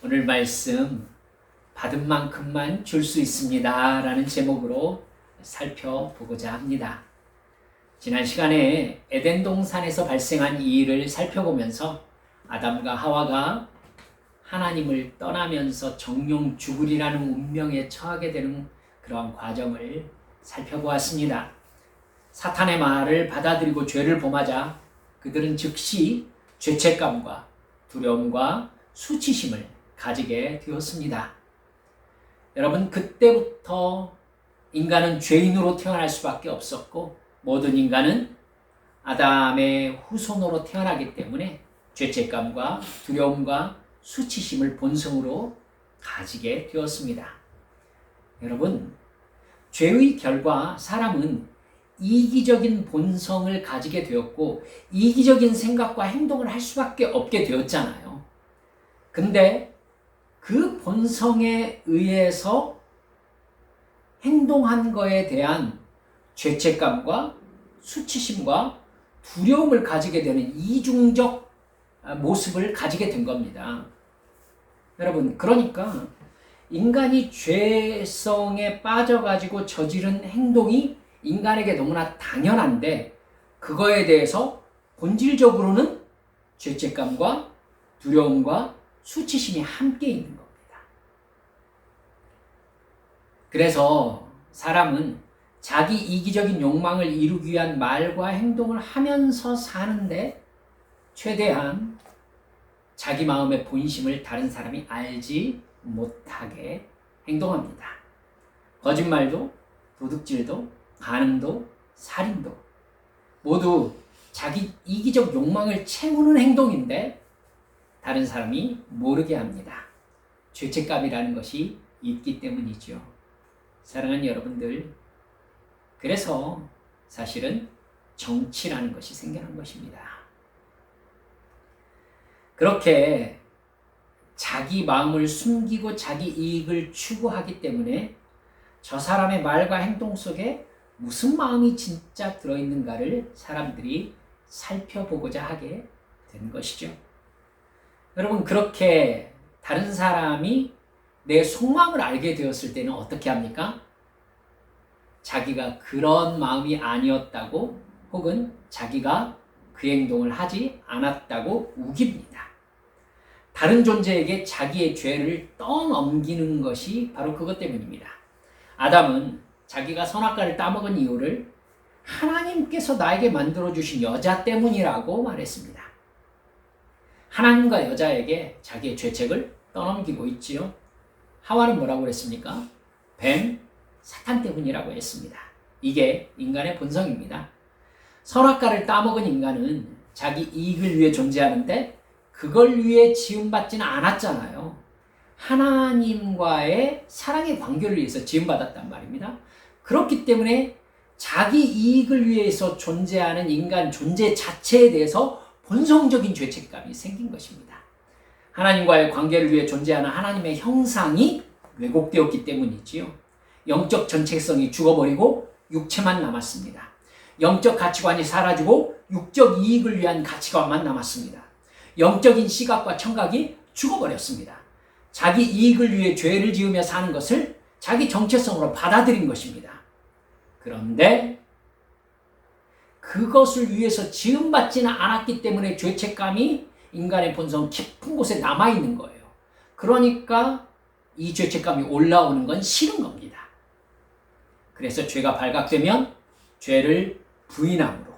오늘 말씀 받은 만큼만 줄 수 있습니다 라는 제목으로 살펴보고자 합니다. 지난 시간에 에덴 동산에서 발생한 이 일을 살펴보면서 아담과 하와가 하나님을 떠나면서 정령 죽으리라는 운명에 처하게 되는 그러한 과정을 살펴보았습니다. 사탄의 말을 받아들이고 죄를 범하자 그들은 즉시 죄책감과 두려움과 수치심을 가지게 되었습니다. 여러분, 그때부터 인간은 죄인으로 태어날 수밖에 없었고 모든 인간은 아담의 후손으로 태어나기 때문에 죄책감과 두려움과 수치심을 본성으로 가지게 되었습니다. 여러분, 죄의 결과 사람은 이기적인 본성을 가지게 되었고 이기적인 생각과 행동을 할 수밖에 없게 되었잖아요. 근데 그 본성에 의해서 행동한 거에 대한 죄책감과 수치심과 두려움을 가지게 되는 이중적 모습을 가지게 된 겁니다. 여러분, 그러니까 인간이 죄성에 빠져가지고 저지른 행동이 인간에게 너무나 당연한데 그거에 대해서 본질적으로는 죄책감과 두려움과 수치심이 함께 있는 겁니다. 그래서 사람은 자기 이기적인 욕망을 이루기 위한 말과 행동을 하면서 사는데 최대한 자기 마음의 본심을 다른 사람이 알지 못하게 행동합니다. 거짓말도, 도둑질도, 간음도, 살인도 모두 자기 이기적 욕망을 채우는 행동인데 다른 사람이 모르게 합니다. 죄책감이라는 것이 있기 때문이죠. 사랑하는 여러분들, 그래서 사실은 정치라는 것이 생겨난 것입니다. 그렇게 자기 마음을 숨기고 자기 이익을 추구하기 때문에 저 사람의 말과 행동 속에 무슨 마음이 진짜 들어있는가를 사람들이 살펴보고자 하게 된 것이죠. 여러분, 그렇게 다른 사람이 내 속마음을 알게 되었을 때는 어떻게 합니까? 자기가 그런 마음이 아니었다고 혹은 자기가 그 행동을 하지 않았다고 우깁니다. 다른 존재에게 자기의 죄를 떠넘기는 것이 바로 그것 때문입니다. 아담은 자기가 선악과를 따먹은 이유를 하나님께서 나에게 만들어주신 여자 때문이라고 말했습니다. 하나님과 여자에게 자기의 죄책을 떠넘기고 있지요. 하와는 뭐라고 그랬습니까? 뱀, 사탄 때문이라고 했습니다. 이게 인간의 본성입니다. 선악과를 따먹은 인간은 자기 이익을 위해 존재하는데 그걸 위해 지음받지는 않았잖아요. 하나님과의 사랑의 관계를 위해서 지음받았단 말입니다. 그렇기 때문에 자기 이익을 위해서 존재하는 인간 존재 자체에 대해서 본성적인 죄책감이 생긴 것입니다. 하나님과의 관계를 위해 존재하는 하나님의 형상이 왜곡되었기 때문이지요. 영적 전체성이 죽어버리고 육체만 남았습니다. 영적 가치관이 사라지고 육적 이익을 위한 가치관만 남았습니다. 영적인 시각과 청각이 죽어버렸습니다. 자기 이익을 위해 죄를 지으며 사는 것을 자기 정체성으로 받아들인 것입니다. 그런데 그것을 위해서 지음받지는 않았기 때문에 죄책감이 인간의 본성 깊은 곳에 남아있는 거예요. 그러니까 이 죄책감이 올라오는 건 싫은 겁니다. 그래서 죄가 발각되면 죄를 부인함으로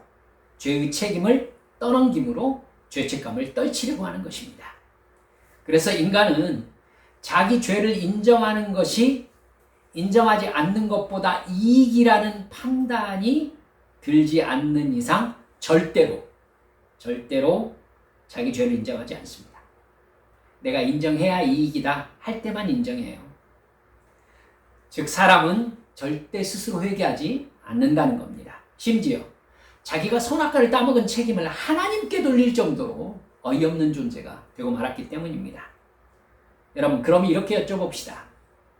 죄의 책임을 떠넘김으로 죄책감을 떨치려고 하는 것입니다. 그래서 인간은 자기 죄를 인정하는 것이 인정하지 않는 것보다 이익이라는 판단이 들지 않는 이상 절대로 자기 죄를 인정하지 않습니다. 내가 인정해야 이익이다 할 때만 인정해요. 즉 사람은 절대 스스로 회개하지 않는다는 겁니다. 심지어 자기가 선악과를 따먹은 책임을 하나님께 돌릴 정도로 어이없는 존재가 되고 말았기 때문입니다. 여러분, 그럼 이렇게 여쭤봅시다.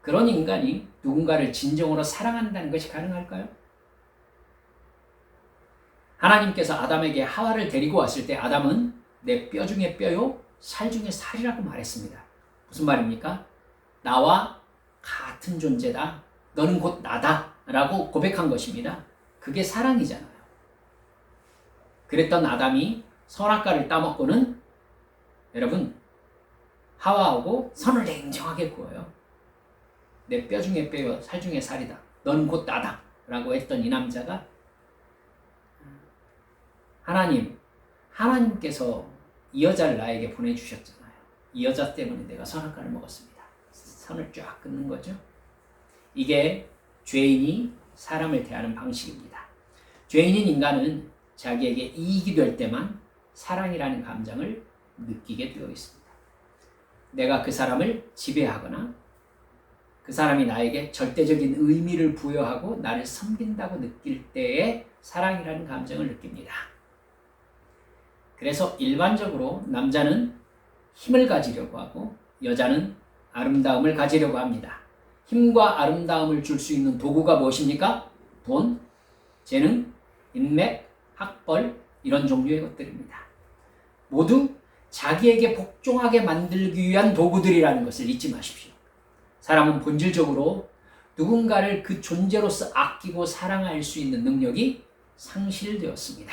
그런 인간이 누군가를 진정으로 사랑한다는 것이 가능할까요? 하나님께서 아담에게 하와를 데리고 왔을 때 아담은 내 뼈 중에 뼈요 살 중에 살이라고 말했습니다. 무슨 말입니까? 나와 같은 존재다. 너는 곧 나다. 라고 고백한 것입니다. 그게 사랑이잖아요. 그랬던 아담이 선악과를 따먹고는 여러분 하와하고 선을 냉정하게 그어요. 내 뼈 중에 뼈요 살 중에 살이다. 너는 곧 나다. 라고 했던 이 남자가 하나님께서 이 여자를 나에게 보내주셨잖아요. 이 여자 때문에 내가 선악과를 먹었습니다. 선을 쫙 끊는 거죠. 이게 죄인이 사람을 대하는 방식입니다. 죄인인 인간은 자기에게 이익이 될 때만 사랑이라는 감정을 느끼게 되어 있습니다. 내가 그 사람을 지배하거나 그 사람이 나에게 절대적인 의미를 부여하고 나를 섬긴다고 느낄 때에 사랑이라는 감정을 느낍니다. 그래서 일반적으로 남자는 힘을 가지려고 하고 여자는 아름다움을 가지려고 합니다. 힘과 아름다움을 줄 수 있는 도구가 무엇입니까? 돈, 재능, 인맥, 학벌 이런 종류의 것들입니다. 모두 자기에게 복종하게 만들기 위한 도구들이라는 것을 잊지 마십시오. 사람은 본질적으로 누군가를 그 존재로서 아끼고 사랑할 수 있는 능력이 상실되었습니다.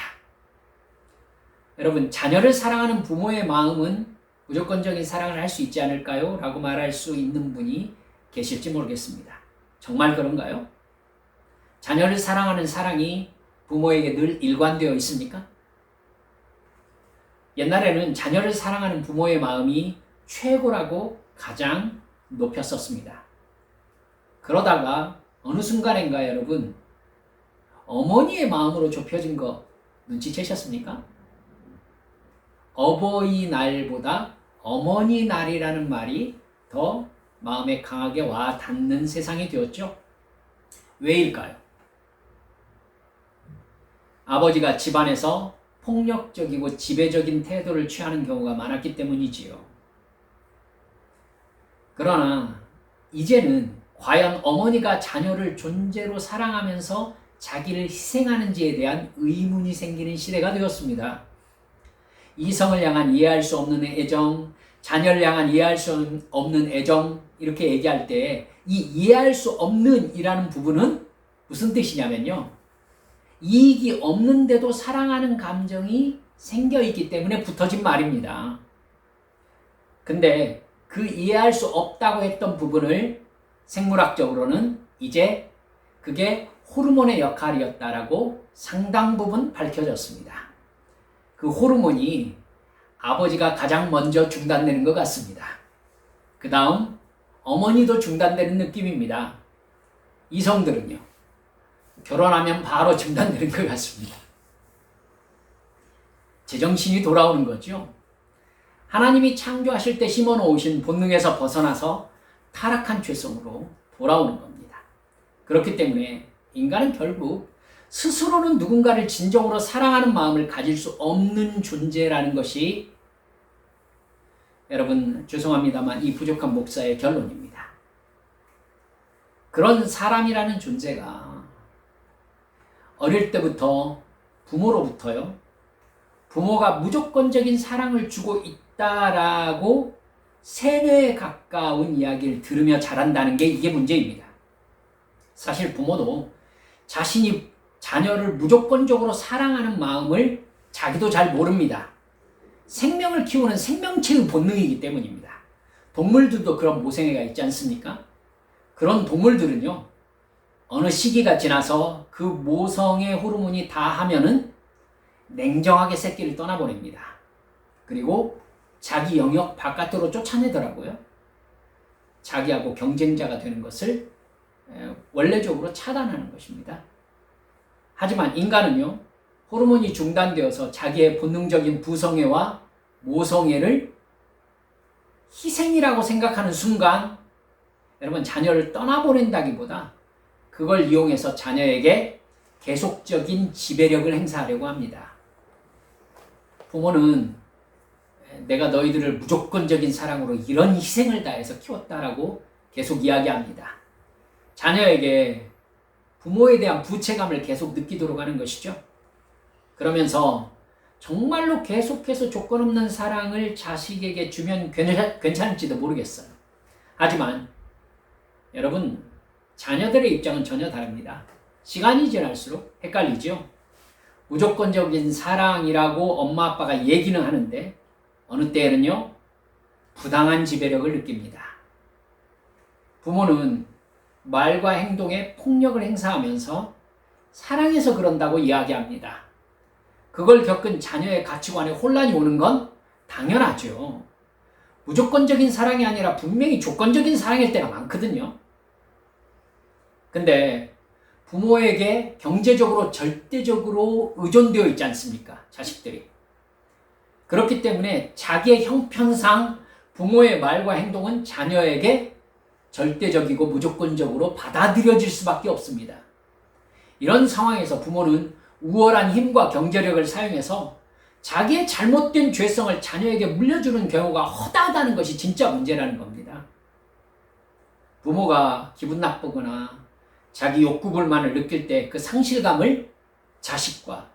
여러분, 자녀를 사랑하는 부모의 마음은 무조건적인 사랑을 할 수 있지 않을까요? 라고 말할 수 있는 분이 계실지 모르겠습니다. 정말 그런가요? 자녀를 사랑하는 사랑이 부모에게 늘 일관되어 있습니까? 옛날에는 자녀를 사랑하는 부모의 마음이 최고라고 가장 높였었습니다. 그러다가 어느 순간인가 여러분, 어머니의 마음으로 좁혀진 거 눈치채셨습니까? 어버이날보다 어머니날이라는 말이 더 마음에 강하게 와 닿는 세상이 되었죠. 왜일까요? 아버지가 집안에서 폭력적이고 지배적인 태도를 취하는 경우가 많았기 때문이지요. 그러나 이제는 과연 어머니가 자녀를 존재로 사랑하면서 자기를 희생하는지에 대한 의문이 생기는 시대가 되었습니다. 이성을 향한 이해할 수 없는 애정, 자녀를 향한 이해할 수 없는 애정 이렇게 얘기할 때 이 이해할 수 없는 이라는 부분은 무슨 뜻이냐면요. 이익이 없는데도 사랑하는 감정이 생겨있기 때문에 붙어진 말입니다. 근데 그 이해할 수 없다고 했던 부분을 생물학적으로는 이제 그게 호르몬의 역할이었다라고 상당 부분 밝혀졌습니다. 그 호르몬이 아버지가 가장 먼저 중단되는 것 같습니다. 그 다음 어머니도 중단되는 느낌입니다. 이성들은요. 결혼하면 바로 중단되는 것 같습니다. 제정신이 돌아오는 거죠. 하나님이 창조하실 때 심어놓으신 본능에서 벗어나서 타락한 죄성으로 돌아오는 겁니다. 그렇기 때문에 인간은 결국 스스로는 누군가를 진정으로 사랑하는 마음을 가질 수 없는 존재라는 것이 여러분 죄송합니다만 이 부족한 목사의 결론입니다. 그런 사람이라는 존재가 어릴 때부터 부모로부터요. 부모가 무조건적인 사랑을 주고 있다라고 세뇌에 가까운 이야기를 들으며 자란다는 게 이게 문제입니다. 사실 부모도 자신이 자녀를 무조건적으로 사랑하는 마음을 자기도 잘 모릅니다. 생명을 키우는 생명체의 본능이기 때문입니다. 동물들도 그런 모생애가 있지 않습니까? 그런 동물들은요. 어느 시기가 지나서 그 모성의 호르몬이 다 하면은 냉정하게 새끼를 떠나보냅니다. 그리고 자기 영역 바깥으로 쫓아내더라고요. 자기하고 경쟁자가 되는 것을 원래적으로 차단하는 것입니다. 하지만 인간은요. 호르몬이 중단되어서 자기의 본능적인 부성애와 모성애를 희생이라고 생각하는 순간 여러분 자녀를 떠나보낸다기보다 그걸 이용해서 자녀에게 계속적인 지배력을 행사하려고 합니다. 부모는 내가 너희들을 무조건적인 사랑으로 이런 희생을 다해서 키웠다라고 계속 이야기합니다. 자녀에게 부모에 대한 부채감을 계속 느끼도록 하는 것이죠. 그러면서 정말로 계속해서 조건 없는 사랑을 자식에게 주면 괜찮을지도 모르겠어요. 하지만 여러분, 자녀들의 입장은 전혀 다릅니다. 시간이 지날수록 헷갈리죠. 무조건적인 사랑이라고 엄마 아빠가 얘기는 하는데 어느 때에는요, 부당한 지배력을 느낍니다. 부모는 말과 행동에 폭력을 행사하면서 사랑해서 그런다고 이야기합니다. 그걸 겪은 자녀의 가치관에 혼란이 오는 건 당연하죠. 무조건적인 사랑이 아니라 분명히 조건적인 사랑일 때가 많거든요. 근데 부모에게 경제적으로 절대적으로 의존되어 있지 않습니까? 자식들이. 그렇기 때문에 자기의 형편상 부모의 말과 행동은 자녀에게 절대적이고 무조건적으로 받아들여질 수밖에 없습니다. 이런 상황에서 부모는 우월한 힘과 경제력을 사용해서 자기의 잘못된 죄성을 자녀에게 물려주는 경우가 허다하다는 것이 진짜 문제라는 겁니다. 부모가 기분 나쁘거나 자기 욕구 불만을 느낄 때 그 상실감을 자식과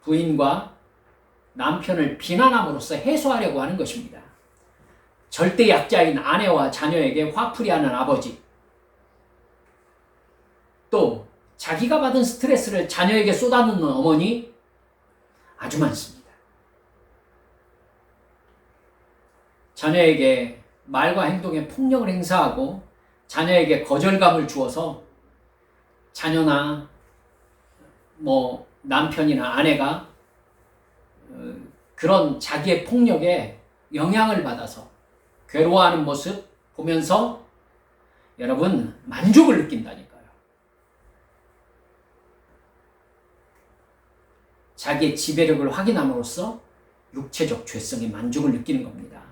부인과 남편을 비난함으로써 해소하려고 하는 것입니다. 절대 약자인 아내와 자녀에게 화풀이하는 아버지, 또 자기가 받은 스트레스를 자녀에게 쏟아놓는 어머니 아주 많습니다. 자녀에게 말과 행동에 폭력을 행사하고 자녀에게 거절감을 주어서 자녀나 남편이나 아내가 그런 자기의 폭력에 영향을 받아서 괴로워하는 모습 보면서 여러분 만족을 느낀다니까요. 자기의 지배력을 확인함으로써 육체적 죄성의 만족을 느끼는 겁니다.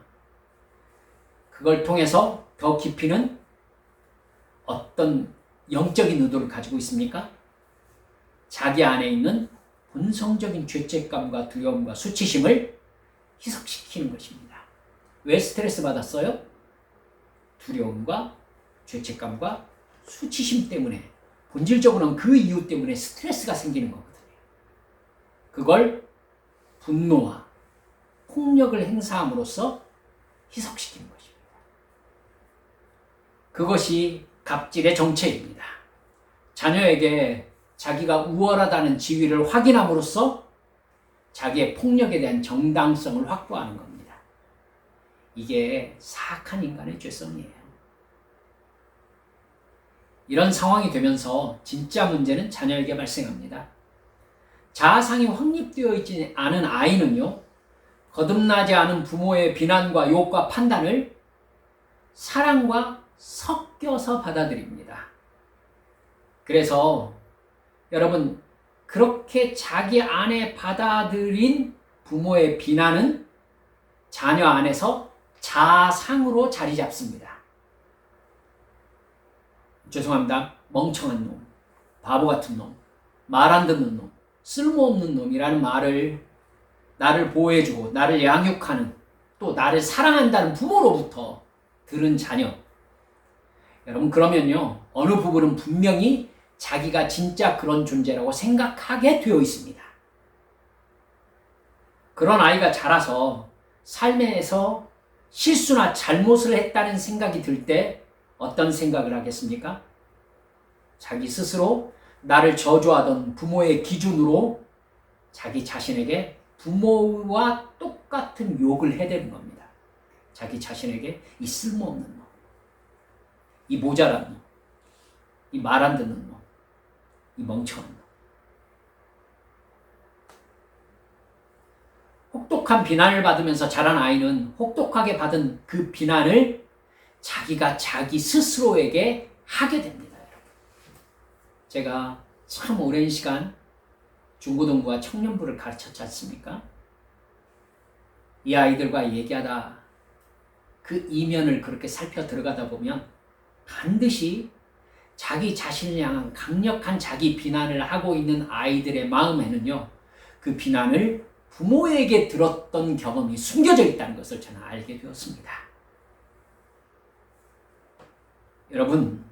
그걸 통해서 더 깊이는 어떤 영적인 의도를 가지고 있습니까? 자기 안에 있는 본성적인 죄책감과 두려움과 수치심을 희석시키는 것입니다. 왜 스트레스 받았어요? 두려움과 죄책감과 수치심 때문에, 본질적으로는 그 이유 때문에 스트레스가 생기는 거거든요. 그걸 분노와 폭력을 행사함으로써 희석시키는 것입니다. 그것이 갑질의 정체입니다. 자녀에게 자기가 우월하다는 지위를 확인함으로써 자기의 폭력에 대한 정당성을 확보하는 겁니다. 이게 사악한 인간의 죄성이에요. 이런 상황이 되면서 진짜 문제는 자녀에게 발생합니다. 자아상이 확립되어 있지 않은 아이는요, 거듭나지 않은 부모의 비난과 욕과 판단을 사랑과 섞여서 받아들입니다. 그래서 여러분, 그렇게 자기 안에 받아들인 부모의 비난은 자녀 안에서 자아상으로 자리 잡습니다. 죄송합니다. 멍청한 놈, 바보 같은 놈, 말 안 듣는 놈, 쓸모없는 놈이라는 말을 나를 보호해주고 나를 양육하는, 또 나를 사랑한다는 부모로부터 들은 자녀. 여러분, 그러면요, 어느 부분은 분명히 자기가 진짜 그런 존재라고 생각하게 되어 있습니다. 그런 아이가 자라서 삶에서 실수나 잘못을 했다는 생각이 들 때 어떤 생각을 하겠습니까? 자기 스스로 나를 저주하던 부모의 기준으로 자기 자신에게 부모와 똑같은 욕을 해대는 겁니다. 자기 자신에게 이 쓸모없는 놈, 이 모자란 놈, 이 말 안 듣는 놈, 이 멍청한 놈. 혹독한 비난을 받으면서 자란 아이는 혹독하게 받은 그 비난을 자기가 자기 스스로에게 하게 됩니다. 여러분. 제가 참 오랜 시간 중고등부와 청년부를 가르쳤지 않습니까? 이 아이들과 얘기하다 그 이면을 그렇게 살펴 들어가다 보면 반드시 자기 자신을 향한 강력한 자기 비난을 하고 있는 아이들의 마음에는요, 그 비난을 부모에게 들었던 경험이 숨겨져 있다는 것을 저는 알게 되었습니다. 여러분,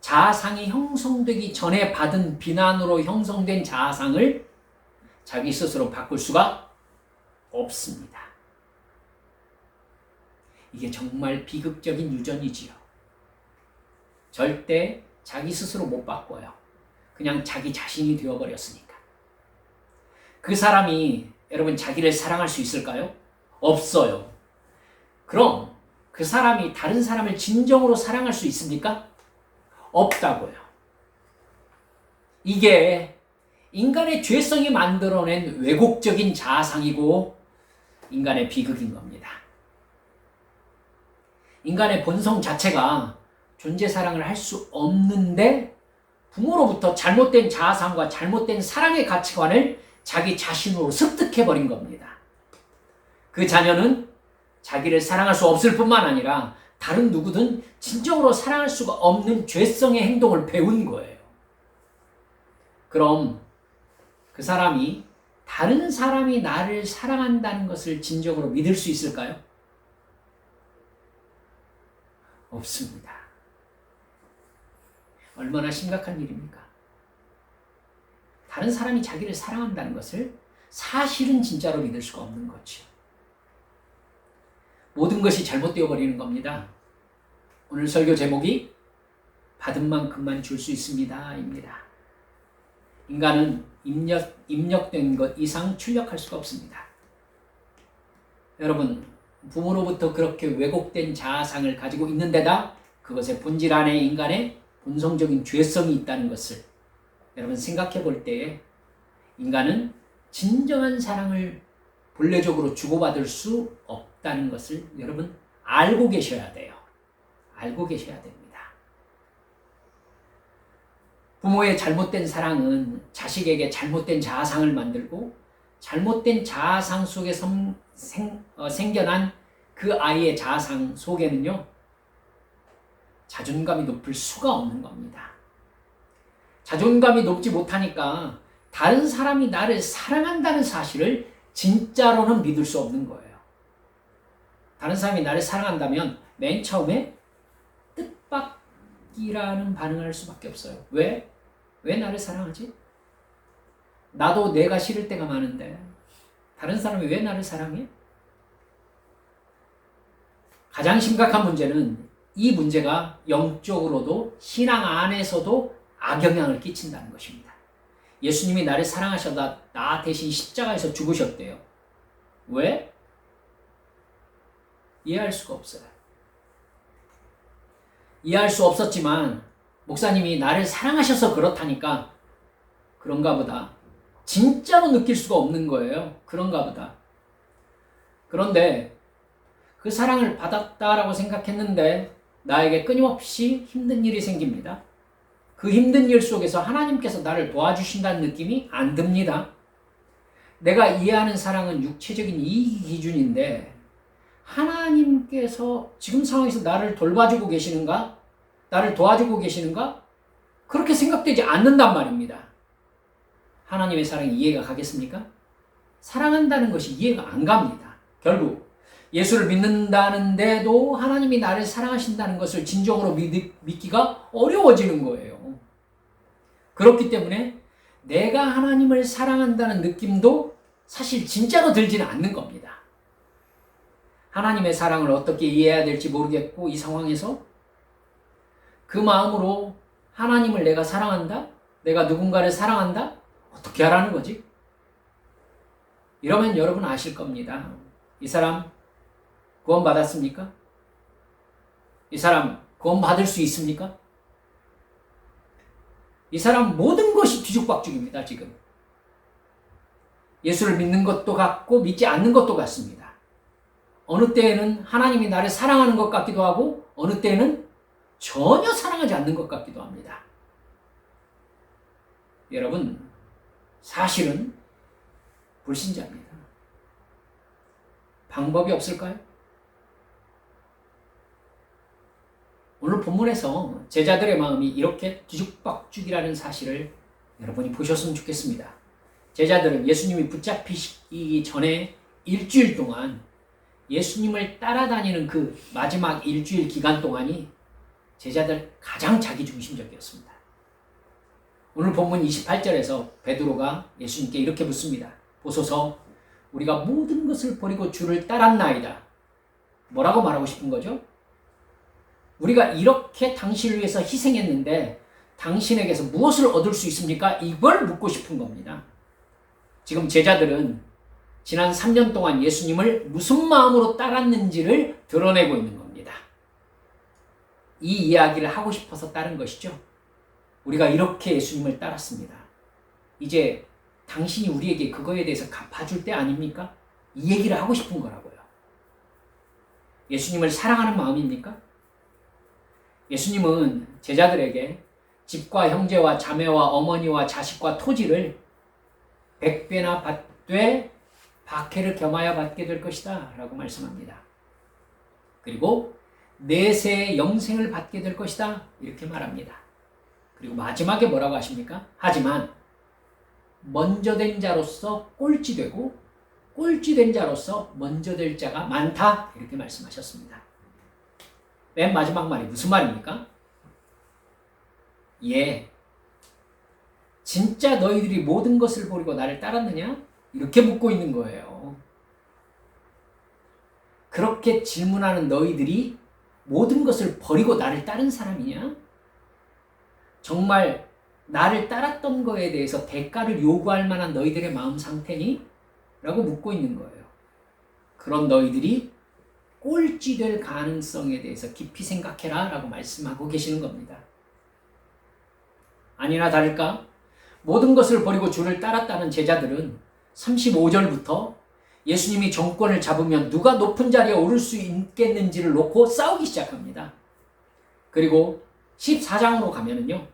자아상이 형성되기 전에 받은 비난으로 형성된 자아상을 자기 스스로 바꿀 수가 없습니다. 이게 정말 비극적인 유전이지요. 절대 자기 스스로 못 바꿔요. 그냥 자기 자신이 되어버렸으니까. 그 사람이 여러분 자기를 사랑할 수 있을까요? 없어요. 그럼 그 사람이 다른 사람을 진정으로 사랑할 수 있습니까? 없다고요. 이게 인간의 죄성이 만들어낸 왜곡적인 자아상이고 인간의 비극인 겁니다. 인간의 본성 자체가 존재 사랑을 할 수 없는데 부모로부터 잘못된 자아상과 잘못된 사랑의 가치관을 자기 자신으로 습득해버린 겁니다. 그 자녀는 자기를 사랑할 수 없을 뿐만 아니라 다른 누구든 진정으로 사랑할 수가 없는 죄성의 행동을 배운 거예요. 그럼 그 사람이 다른 사람이 나를 사랑한다는 것을 진정으로 믿을 수 있을까요? 없습니다. 얼마나 심각한 일입니까? 다른 사람이 자기를 사랑한다는 것을 사실은 진짜로 믿을 수가 없는 거죠. 모든 것이 잘못되어 버리는 겁니다. 오늘 설교 제목이 받은 만큼만 줄 수 있습니다. 입니다. 인간은 입력된 것 이상 출력할 수가 없습니다. 여러분, 부모로부터 그렇게 왜곡된 자아상을 가지고 있는데다 그것의 본질 안에 인간의 본성적인 죄성이 있다는 것을 여러분 생각해 볼 때에 인간은 진정한 사랑을 본래적으로 주고받을 수 없다는 것을 여러분 알고 계셔야 돼요. 알고 계셔야 됩니다. 부모의 잘못된 사랑은 자식에게 잘못된 자아상을 만들고 잘못된 자아상 속에 생겨난 그 아이의 자아상 속에는요, 자존감이 높을 수가 없는 겁니다. 자존감이 높지 못하니까 다른 사람이 나를 사랑한다는 사실을 진짜로는 믿을 수 없는 거예요. 다른 사람이 나를 사랑한다면 맨 처음에 뜻밖이라는 반응을 할 수밖에 없어요. 왜? 왜 나를 사랑하지? 나도 내가 싫을 때가 많은데 다른 사람이 왜 나를 사랑해? 가장 심각한 문제는 이 문제가 영적으로도 신앙 안에서도 악영향을 끼친다는 것입니다. 예수님이 나를 사랑하셔서 나 대신 십자가에서 죽으셨대요. 왜? 이해할 수가 없어요. 이해할 수 없었지만 목사님이 나를 사랑하셔서 그렇다니까 그런가 보다. 진짜로 느낄 수가 없는 거예요. 그런가 보다. 그런데 그 사랑을 받았다라고 생각했는데 나에게 끊임없이 힘든 일이 생깁니다. 그 힘든 일 속에서 하나님께서 나를 도와주신다는 느낌이 안 듭니다. 내가 이해하는 사랑은 육체적인 이익 기준인데 하나님께서 지금 상황에서 나를 돌봐주고 계시는가? 나를 도와주고 계시는가? 그렇게 생각되지 않는단 말입니다. 하나님의 사랑이 이해가 가겠습니까? 사랑한다는 것이 이해가 안 갑니다. 결국 예수를 믿는다는데도 하나님이 나를 사랑하신다는 것을 진정으로 믿기가 어려워지는 거예요. 그렇기 때문에 내가 하나님을 사랑한다는 느낌도 사실 진짜로 들지는 않는 겁니다. 하나님의 사랑을 어떻게 이해해야 될지 모르겠고 이 상황에서 그 마음으로 하나님을 내가 사랑한다? 내가 누군가를 사랑한다? 어떻게 하라는 거지? 이러면 여러분 아실 겁니다. 이 사람 구원 받았습니까? 이 사람 구원 받을 수 있습니까? 이 사람 모든 것이 뒤죽박죽입니다. 지금 예수를 믿는 것도 같고 믿지 않는 것도 같습니다. 어느 때에는 하나님이 나를 사랑하는 것 같기도 하고 어느 때에는 전혀 사랑하지 않는 것 같기도 합니다. 여러분 사실은 불신자입니다. 방법이 없을까요? 오늘 본문에서 제자들의 마음이 이렇게 뒤죽박죽이라는 사실을 여러분이 보셨으면 좋겠습니다. 제자들은 예수님이 붙잡히시기 전에 일주일 동안 예수님을 따라다니는 그 마지막 일주일 기간 동안이 제자들 가장 자기중심적이었습니다. 오늘 본문 28절에서 베드로가 예수님께 이렇게 묻습니다. 보소서, 우리가 모든 것을 버리고 주를 따랐나이다. 뭐라고 말하고 싶은 거죠? 우리가 이렇게 당신을 위해서 희생했는데 당신에게서 무엇을 얻을 수 있습니까? 이걸 묻고 싶은 겁니다. 지금 제자들은 지난 3년 동안 예수님을 무슨 마음으로 따랐는지를 드러내고 있는 겁니다. 이 이야기를 하고 싶어서 따른 것이죠. 우리가 이렇게 예수님을 따랐습니다. 이제 당신이 우리에게 그거에 대해서 갚아줄 때 아닙니까? 이 얘기를 하고 싶은 거라고요. 예수님을 사랑하는 마음입니까? 예수님은 제자들에게 집과 형제와 자매와 어머니와 자식과 토지를 100배나 받되 박해를 겸하여 받게 될 것이다 라고 말씀합니다. 그리고 내세의 영생을 받게 될 것이다 이렇게 말합니다. 그리고 마지막에 뭐라고 하십니까? 하지만 먼저 된 자로서 꼴찌되고 꼴찌된 자로서 먼저 될 자가 많다 이렇게 말씀하셨습니다. 맨 마지막 말이 무슨 말입니까? 진짜 너희들이 모든 것을 버리고 나를 따랐느냐? 이렇게 묻고 있는 거예요. 그렇게 질문하는 너희들이 모든 것을 버리고 나를 따른 사람이냐? 정말 나를 따랐던 거에 대해서 대가를 요구할 만한 너희들의 마음 상태니? 라고 묻고 있는 거예요. 그런 너희들이 꼴찌될 가능성에 대해서 깊이 생각해라 라고 말씀하고 계시는 겁니다. 아니나 다를까? 모든 것을 버리고 주를 따랐다는 제자들은 35절부터 예수님이 정권을 잡으면 누가 높은 자리에 오를 수 있겠는지를 놓고 싸우기 시작합니다. 그리고 14장으로 가면은요,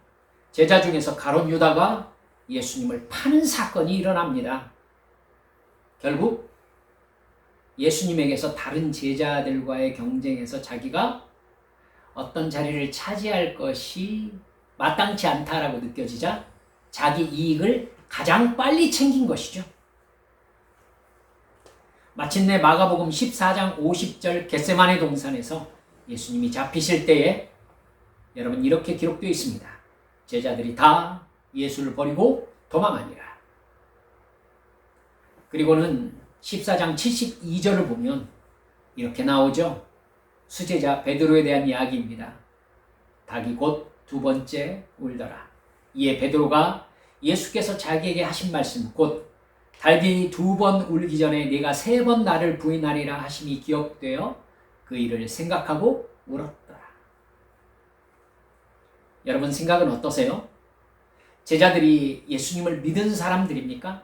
제자 중에서 가룟 유다가 예수님을 파는 사건이 일어납니다. 결국 예수님에게서 다른 제자들과의 경쟁에서 자기가 어떤 자리를 차지할 것이 마땅치 않다라고 느껴지자 자기 이익을 가장 빨리 챙긴 것이죠. 마침내 마가복음 14장 50절 겟세마네 동산에서 예수님이 잡히실 때에 여러분 이렇게 기록되어 있습니다. 제자들이 다 예수를 버리고 도망하니라. 그리고는 14장 72절을 보면 이렇게 나오죠. 수제자 베드로에 대한 이야기입니다. 닭이 곧 두 번째 울더라. 이에 베드로가 예수께서 자기에게 하신 말씀 곧 닭이 두 번 울기 전에 네가 세 번 나를 부인하리라 하심이 기억되어 그 일을 생각하고 울었더라. 여러분 생각은 어떠세요? 제자들이 예수님을 믿은 사람들입니까?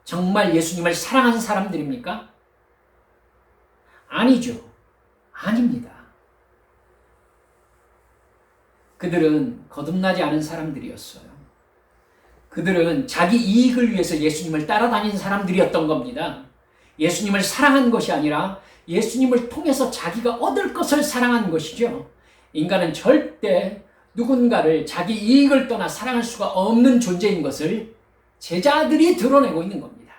정말 예수님을 사랑한 사람들입니까? 아니죠. 아닙니다. 그들은 거듭나지 않은 사람들이었어요. 그들은 자기 이익을 위해서 예수님을 따라다닌 사람들이었던 겁니다. 예수님을 사랑한 것이 아니라 예수님을 통해서 자기가 얻을 것을 사랑한 것이죠. 인간은 절대 누군가를 자기 이익을 떠나 사랑할 수가 없는 존재인 것을 제자들이 드러내고 있는 겁니다.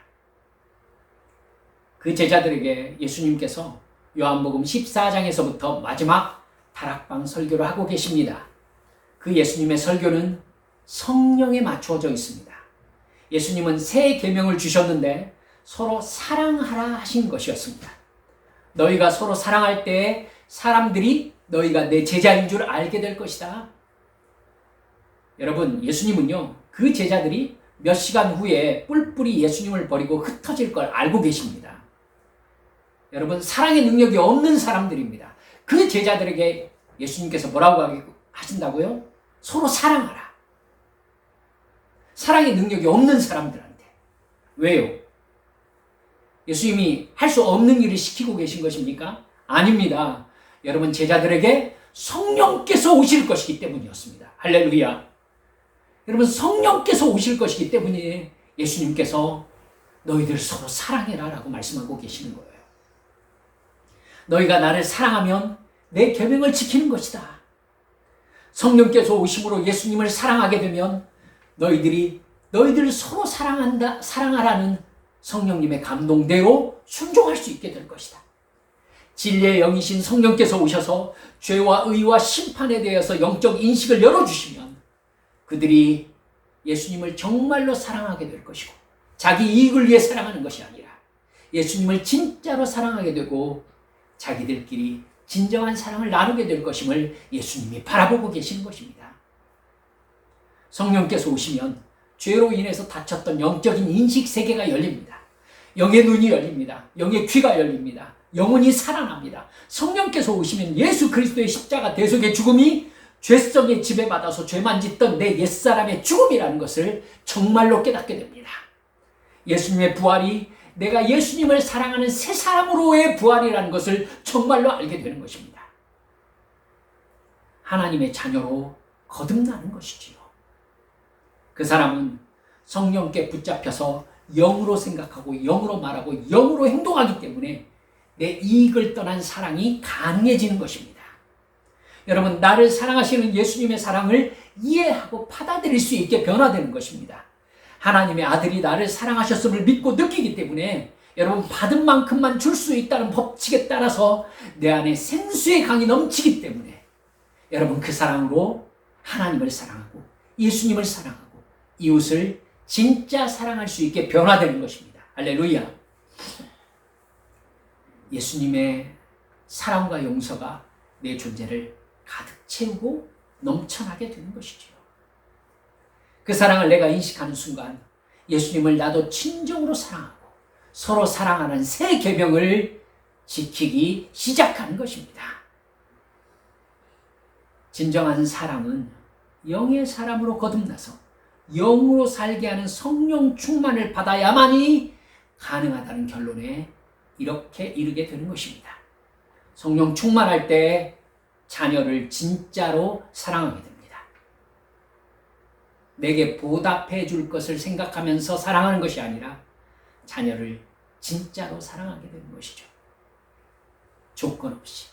그 제자들에게 예수님께서 요한복음 14장에서부터 마지막 다락방 설교를 하고 계십니다. 그 예수님의 설교는 성령에 맞추어져 있습니다. 예수님은 새 계명을 주셨는데 서로 사랑하라 하신 것이었습니다. 너희가 서로 사랑할 때 사람들이 너희가 내 제자인 줄 알게 될 것이다. 여러분, 예수님은요, 그 제자들이 몇 시간 후에 뿔뿔이 예수님을 버리고 흩어질 걸 알고 계십니다. 여러분, 사랑의 능력이 없는 사람들입니다. 그 제자들에게 예수님께서 뭐라고 하신다고요? 서로 사랑하라. 사랑의 능력이 없는 사람들한테. 왜요? 예수님이 할 수 없는 일을 시키고 계신 것입니까? 아닙니다. 여러분, 제자들에게 성령께서 오실 것이기 때문이었습니다. 할렐루야. 여러분, 성령께서 오실 것이기 때문에 예수님께서 너희들 서로 사랑해라 라고 말씀하고 계시는 거예요. 너희가 나를 사랑하면 내 계명을 지키는 것이다. 성령께서 오심으로 예수님을 사랑하게 되면 너희들 서로 사랑하라는 성령님의 감동대로 순종할 수 있게 될 것이다. 진리의 영이신 성령께서 오셔서 죄와 의와 심판에 대해서 영적 인식을 열어주시면 그들이 예수님을 정말로 사랑하게 될 것이고 자기 이익을 위해 사랑하는 것이 아니라 예수님을 진짜로 사랑하게 되고 자기들끼리 진정한 사랑을 나누게 될 것임을 예수님이 바라보고 계시는 것입니다. 성령께서 오시면 죄로 인해서 닫혔던 영적인 인식 세계가 열립니다. 영의 눈이 열립니다. 영의 귀가 열립니다. 영혼이 살아납니다. 성령께서 오시면 예수 그리스도의 십자가 대속의 죽음이 죄성에 지배받아서 죄만 짓던 내 옛사람의 죽음이라는 것을 정말로 깨닫게 됩니다. 예수님의 부활이 내가 예수님을 사랑하는 새 사람으로의 부활이라는 것을 정말로 알게 되는 것입니다. 하나님의 자녀로 거듭나는 것이지요. 그 사람은 성령께 붙잡혀서 영으로 생각하고 영으로 말하고 영으로 행동하기 때문에 내 이익을 떠난 사랑이 가능해지는 것입니다. 여러분, 나를 사랑하시는 예수님의 사랑을 이해하고 받아들일 수 있게 변화되는 것입니다. 하나님의 아들이 나를 사랑하셨음을 믿고 느끼기 때문에 여러분, 받은 만큼만 줄 수 있다는 법칙에 따라서 내 안에 생수의 강이 넘치기 때문에 여러분, 그 사랑으로 하나님을 사랑하고 예수님을 사랑하고 이웃을 진짜 사랑할 수 있게 변화되는 것입니다. 할렐루야. 예수님의 사랑과 용서가 내 존재를 가득 채우고 넘쳐나게 되는 것이지요. 그 사랑을 내가 인식하는 순간 예수님을 나도 진정으로 사랑하고 서로 사랑하는 새 계명을 지키기 시작하는 것입니다. 진정한 사랑은 영의 사람으로 거듭나서 영으로 살게 하는 성령 충만을 받아야만이 가능하다는 결론에 이렇게 이르게 되는 것입니다. 성령 충만할 때 자녀를 진짜로 사랑하게 됩니다. 내게 보답해 줄 것을 생각하면서 사랑하는 것이 아니라 자녀를 진짜로 사랑하게 되는 것이죠. 조건 없이.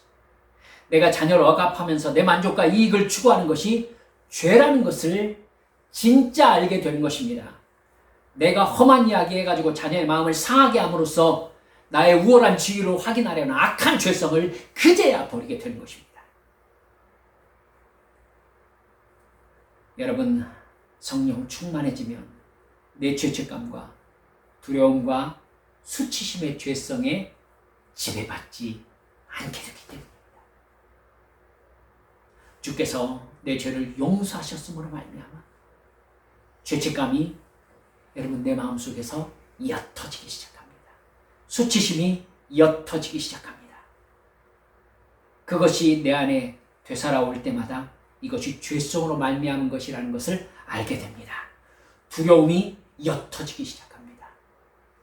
내가 자녀를 억압하면서 내 만족과 이익을 추구하는 것이 죄라는 것을 진짜 알게 되는 것입니다. 내가 험한 이야기 해가지고 자녀의 마음을 상하게 함으로써 나의 우월한 지위를 확인하려는 악한 죄성을 그제야 버리게 되는 것입니다. 여러분, 성령 충만해지면 내 죄책감과 두려움과 수치심의 죄성에 지배받지 않게 되기 때문입니다. 주께서 내 죄를 용서하셨음으로 말미암아 죄책감이 여러분 내 마음속에서 옅어지기 시작합니다. 수치심이 옅어지기 시작합니다. 그것이 내 안에 되살아올 때마다 이것이 죄성으로 말미암은 것이라는 것을 알게 됩니다. 두려움이 옅어지기 시작합니다.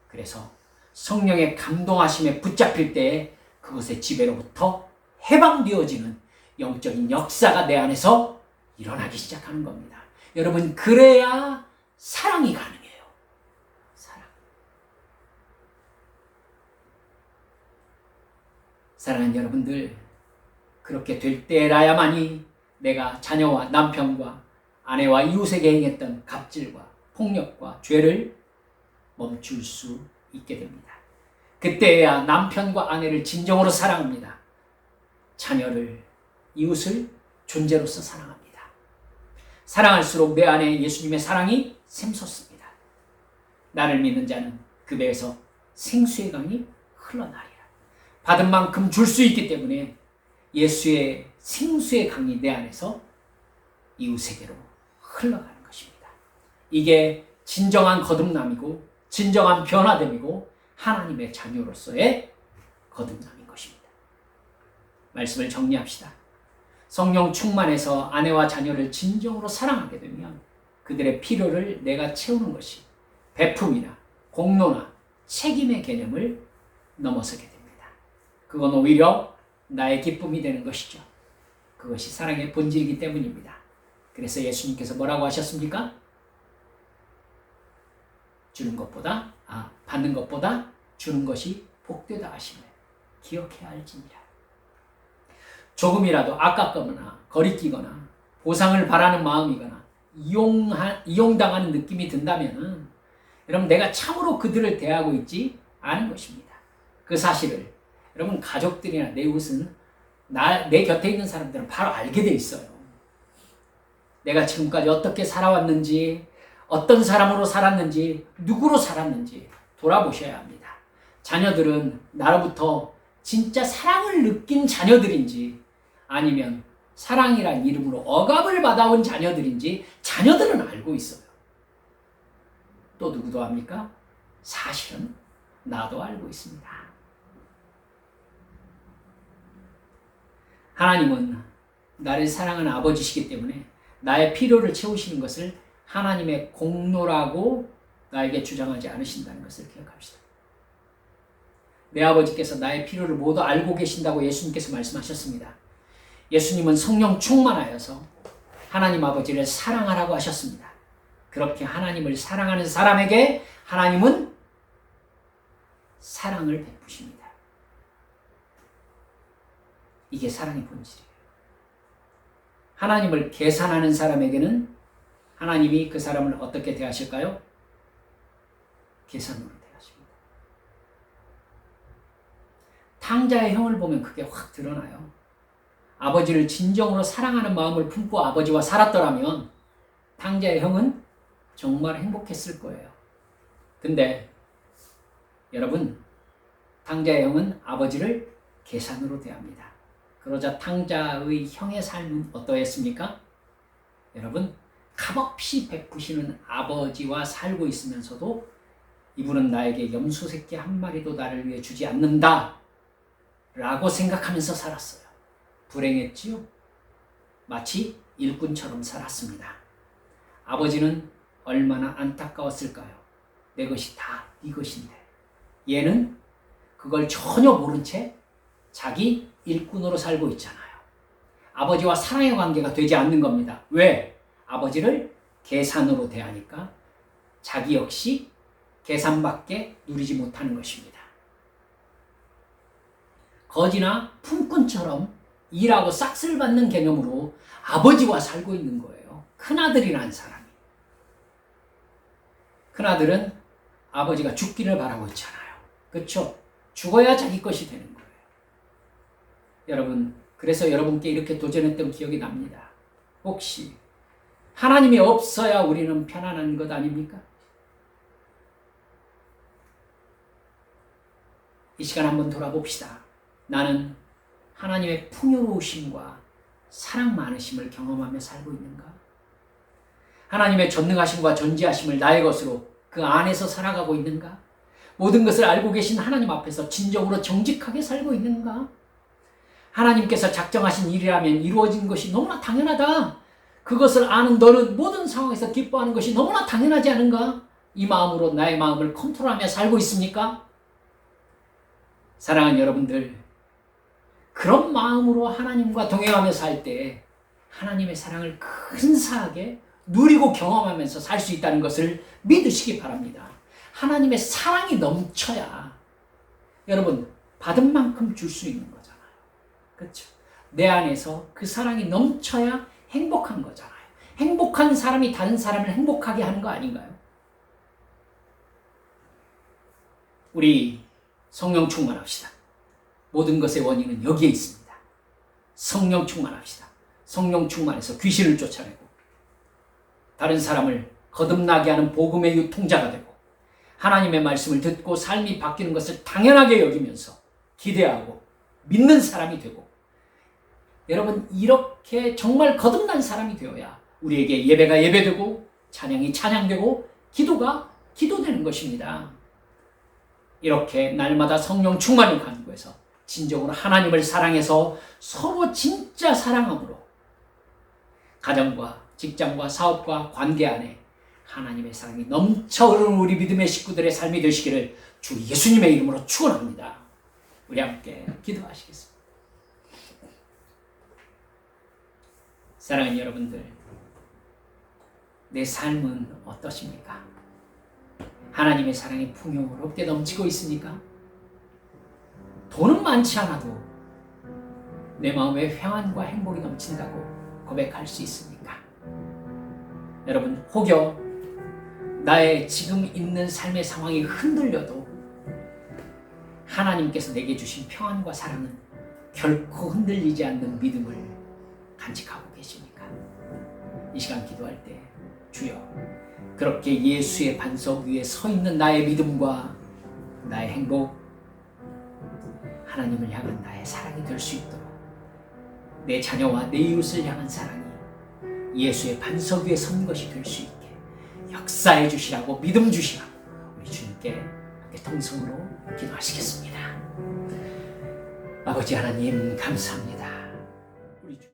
그래서 성령의 감동하심에 붙잡힐 때에 그것의 지배로부터 해방되어지는 영적인 역사가 내 안에서 일어나기 시작하는 겁니다. 여러분, 그래야 사랑이 가능해요. 사랑. 사랑하는 여러분들, 그렇게 될 때라야만이 내가 자녀와 남편과 아내와 이웃에게 행했던 갑질과 폭력과 죄를 멈출 수 있게 됩니다. 그때야 남편과 아내를 진정으로 사랑합니다. 자녀를, 이웃을 존재로서 사랑합니다. 사랑할수록 내 안에 예수님의 사랑이 샘솟습니다. 나를 믿는 자는 그 배에서 생수의 강이 흘러나리라. 받은 만큼 줄 수 있기 때문에 예수의 생수의 강이 내 안에서 이웃에게로 흘러가는 것입니다. 이게 진정한 거듭남이고 진정한 변화됨이고 하나님의 자녀로서의 거듭남인 것입니다. 말씀을 정리합시다. 성령 충만해서 아내와 자녀를 진정으로 사랑하게 되면 그들의 필요를 내가 채우는 것이 베품이나 공로나 책임의 개념을 넘어서게 됩니다. 그건 오히려 나의 기쁨이 되는 것이죠. 그것이 사랑의 본질이기 때문입니다. 그래서 예수님께서 뭐라고 하셨습니까? 받는 것보다 주는 것이 복되다 하심을 기억해야 할지니라. 조금이라도 아깝거나 거리끼거나 보상을 바라는 마음이거나 이용당하는 느낌이 든다면 여러분, 내가 참으로 그들을 대하고 있지 않은 것입니다. 그 사실을 여러분, 가족들이나 내 이웃은 내 곁에 있는 사람들은 바로 알게 돼 있어요. 내가 지금까지 어떻게 살아왔는지, 어떤 사람으로 살았는지, 누구로 살았는지 돌아보셔야 합니다. 자녀들은 나로부터 진짜 사랑을 느낀 자녀들인지 아니면 사랑이란 이름으로 억압을 받아온 자녀들인지 자녀들은 알고 있어요. 또 누구도 합니까? 사실은 나도 알고 있습니다. 하나님은 나를 사랑하는 아버지시기 때문에 나의 필요를 채우시는 것을 하나님의 공로라고 나에게 주장하지 않으신다는 것을 기억합시다. 내 아버지께서 나의 필요를 모두 알고 계신다고 예수님께서 말씀하셨습니다. 예수님은 성령 충만하여서 하나님 아버지를 사랑하라고 하셨습니다. 그렇게 하나님을 사랑하는 사람에게 하나님은 사랑을 베푸십니다. 이게 사랑의 본질이에요. 하나님을 계산하는 사람에게는 하나님이 그 사람을 어떻게 대하실까요? 계산으로 대하십니다. 탕자의 형을 보면 그게 확 드러나요. 아버지를 진정으로 사랑하는 마음을 품고 아버지와 살았더라면 탕자의 형은 정말 행복했을 거예요. 근데 여러분, 탕자의 형은 아버지를 계산으로 대합니다. 그러자 탕자의 형의 삶은 어떠했습니까? 여러분, 값없이 베푸시는 아버지와 살고 있으면서도 이분은 나에게 염소 새끼 한 마리도 나를 위해 주지 않는다 라고 생각하면서 살았어요. 불행했지요? 마치 일꾼처럼 살았습니다. 아버지는 얼마나 안타까웠을까요? 내 것이 다 네 것인데. 얘는 그걸 전혀 모른 채 자기 일꾼으로 살고 있잖아요. 아버지와 사랑의 관계가 되지 않는 겁니다. 왜? 아버지를 계산으로 대하니까 자기 역시 계산밖에 누리지 못하는 것입니다. 거지나 품꾼처럼 일하고 싹쓸 받는 개념으로 아버지와 살고 있는 거예요. 큰아들이라는 사람이. 큰아들은 아버지가 죽기를 바라고 있잖아요. 그렇죠? 죽어야 자기 것이 되는 거예요. 여러분, 그래서 여러분께 이렇게 도전했던 기억이 납니다. 혹시 하나님이 없어야 우리는 편안한 것 아닙니까? 이 시간 한번 돌아봅시다. 나는 하나님의 풍요로우심과 사랑 많으심을 경험하며 살고 있는가? 하나님의 전능하심과 존재하심을 나의 것으로 그 안에서 살아가고 있는가? 모든 것을 알고 계신 하나님 앞에서 진정으로 정직하게 살고 있는가? 하나님께서 작정하신 일이라면 이루어진 것이 너무나 당연하다. 그것을 아는 너는 모든 상황에서 기뻐하는 것이 너무나 당연하지 않은가? 이 마음으로 나의 마음을 컨트롤하며 살고 있습니까? 사랑하는 여러분들, 그런 마음으로 하나님과 동행하며 살 때 하나님의 사랑을 근사하게 누리고 경험하면서 살 수 있다는 것을 믿으시기 바랍니다. 하나님의 사랑이 넘쳐야 여러분 받은 만큼 줄 수 있는 거잖아요. 그렇죠? 내 안에서 그 사랑이 넘쳐야 행복한 거잖아요. 행복한 사람이 다른 사람을 행복하게 하는 거 아닌가요? 우리 성령 충만합시다. 모든 것의 원인은 여기에 있습니다. 성령 충만합시다. 성령 충만해서 귀신을 쫓아내고 다른 사람을 거듭나게 하는 복음의 유통자가 되고 하나님의 말씀을 듣고 삶이 바뀌는 것을 당연하게 여기면서 기대하고 믿는 사람이 되고 여러분 이렇게 정말 거듭난 사람이 되어야 우리에게 예배가 예배되고 찬양이 찬양되고 기도가 기도되는 것입니다. 이렇게 날마다 성령 충만을 간구해서 진정으로 하나님을 사랑해서 서로 진짜 사랑함으로 가정과 직장과 사업과 관계 안에 하나님의 사랑이 넘쳐 흐르는 우리 믿음의 식구들의 삶이 되시기를 주 예수님의 이름으로 축원합니다. 우리 함께 기도하시겠습니다. 사랑하는 여러분들, 내 삶은 어떠십니까? 하나님의 사랑이 풍요롭게 넘치고 있습니까? 돈은 많지 않아도 내 마음에 평안과 행복이 넘친다고 고백할 수 있습니까? 여러분, 혹여 나의 지금 있는 삶의 상황이 흔들려도 하나님께서 내게 주신 평안과 사랑은 결코 흔들리지 않는 믿음을 간직하고 계십니까? 이 시간 기도할 때 주여, 그렇게 예수의 반석 위에 서 있는 나의 믿음과 나의 행복, 하나님을 향한 나의 사랑이 될 수 있도록 내 자녀와 내 이웃을 향한 사랑이 예수의 반석 위에 선 것이 될 수 있게 역사해 주시라고, 믿음 주시라고 우리 주님께 통성으로 기도하시겠습니다. 아버지 하나님 감사합니다.